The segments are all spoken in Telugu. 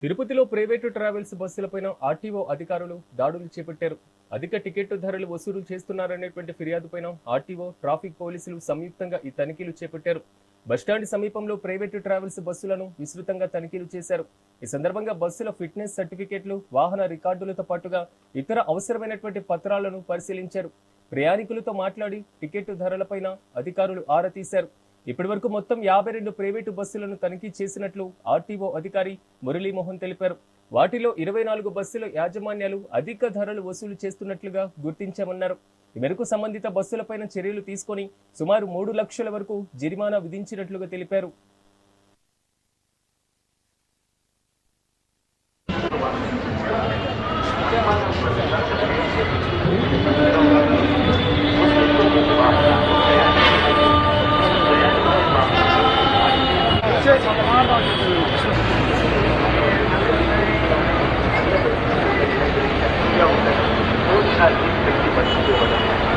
తిరుపతిలో ప్రైవేటు ట్రావెల్స్ బస్సులపైన ఆర్టీఓ అధికారులు దాడులు చేపట్టారు. అధిక టికెట్ ధరలు వసూలు చేస్తున్నారనేటువంటి ఫిర్యాదుపైన ఆర్టీఓ, ట్రాఫిక్ పోలీసులు సంయుక్తంగా ఈ తనిఖీలు చేపట్టారు. బస్టాండ్ సమీపంలో ప్రైవేటు ట్రావెల్స్ బస్సులను విస్తృతంగా తనిఖీలు చేశారు. ఈ సందర్భంగా బస్సుల ఫిట్నెస్ సర్టిఫికెట్లు, వాహన రికార్డులతో పాటుగా ఇతర అవసరమైనటువంటి పత్రాలను పరిశీలించారు. ప్రయాణికులతో మాట్లాడి టికెట్ ధరలపైన అధికారులు ఆరా తీశారు. ఇప్పటివరకు మొత్తం 52 ప్రైవేటు బస్సులను తనిఖీ చేసినట్లు ఆర్టీఓ అధికారి మురళీమోహన్ తెలిపారు. వాటిలో 24 బస్సుల యాజమాన్యాలు అధిక ధరలు వసూలు చేస్తున్నట్లుగా గుర్తించామన్నారు. ఈ మేరకు సంబంధిత బస్సులపైన చర్యలు తీసుకొని సుమారు 3 లక్షల వరకు జరిమానా విధించినట్లుగా తెలిపారు.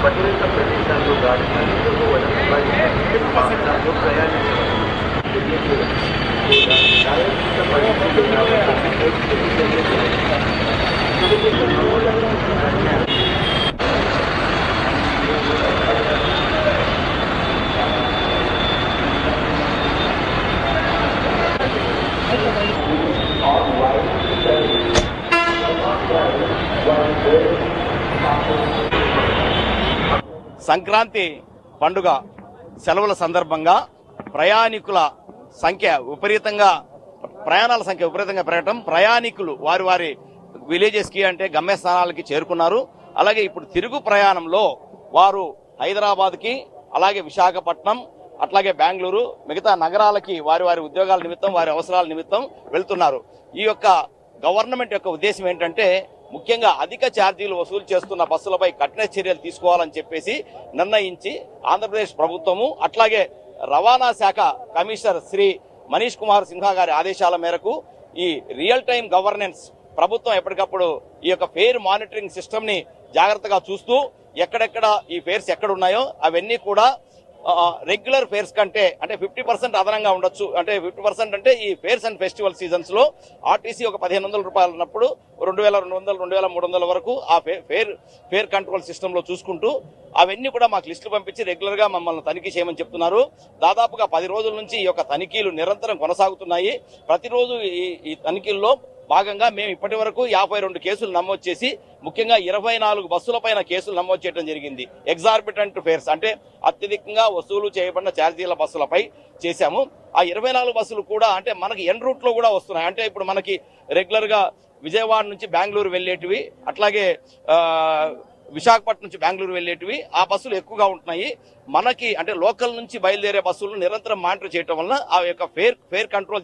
భద్రత ప్రదేశాల్లో గాలి సంక్రాంతి పండుగ సెలవుల సందర్భంగా ప్రయాణాల సంఖ్య విపరీతంగా పెరగటం, ప్రయాణికులు వారి విలేజెస్కి అంటే గమ్యస్థానాలకి చేరుకున్నారు. అలాగే ఇప్పుడు తిరుగు ప్రయాణంలో వారు హైదరాబాద్కి, అలాగే విశాఖపట్నం, అట్లాగే బెంగళూరు, మిగతా నగరాలకి వారి ఉద్యోగాల నిమిత్తం, వారి అవసరాల నిమిత్తం వెళ్తున్నారు. ఈ యొక్క గవర్నమెంట్ యొక్క ఉద్దేశం ఏంటంటే ముఖ్యంగా అధిక ఛార్జీలు వసూలు చేస్తున్న బస్సులపై కఠిన చర్యలు తీసుకోవాలని చెప్పేసి నిర్ణయించి ఆంధ్రప్రదేశ్ ప్రభుత్వము, అట్లాగే రవాణా శాఖ కమిషనర్ శ్రీ మనీష్ కుమార్ సిన్హా గారి ఆదేశాల మేరకు ఈ రియల్ టైం గవర్నెన్స్ ప్రభుత్వం ఎప్పటికప్పుడు ఈ యొక్క ఫేర్ మానిటరింగ్ సిస్టమ్ ని జాగ్రత్తగా చూస్తూ ఎక్కడెక్కడ ఈ ఫేర్స్ ఎక్కడ ఉన్నాయో అవన్నీ కూడా రెగ్యులర్ ఫేర్స్ కంటే అంటే 50% అదనంగా ఉండొచ్చు. అంటే 50% అంటే ఈ ఫేర్స్ అండ్ ఫెస్టివల్ సీజన్స్ లో ఆర్టీసీ ఒక 1500 రూపాయలు ఉన్నప్పుడు 2200, 2300 వరకు ఆ ఫేర్ కంట్రోల్ సిస్టమ్ లో చూసుకుంటూ అవన్నీ కూడా మాకు లిస్టులు పంపించి రెగ్యులర్ గా మమ్మల్ని తనిఖీ చేయమని చెప్తున్నారు. దాదాపుగా 10 రోజుల నుంచి ఈ యొక్క తనిఖీలు నిరంతరం కొనసాగుతున్నాయి. ప్రతిరోజు ఈ తనిఖీల్లో భాగంగా మేము ఇప్పటి వరకు 52 కేసులు నమోదు చేసి ముఖ్యంగా 24 బస్సులపైన కేసులు నమోదు చేయడం జరిగింది. ఎగ్జార్బిటెంట్ ఫేర్స్ అంటే అత్యధికంగా వసూలు చేయబడిన ఛార్జీల బస్సులపై చేశాము. ఆ 24 బస్సులు కూడా అంటే మనకి ఎన్ రూట్ లో కూడా వస్తున్నాయి. అంటే ఇప్పుడు మనకి రెగ్యులర్ గా విజయవాడ నుంచి బెంగళూరు వెళ్లేటివి, అట్లాగే విశాఖపట్నం నుంచి బెంగళూరు వెళ్లేటివి ఆ బస్సులు ఎక్కువగా ఉంటున్నాయి. మనకి అంటే లోకల్ నుంచి బయలుదేరే బస్సులు నిరంతరం మానిటర్ చేయడం వల్ల ఆ యొక్క ఫేర్ కంట్రోల్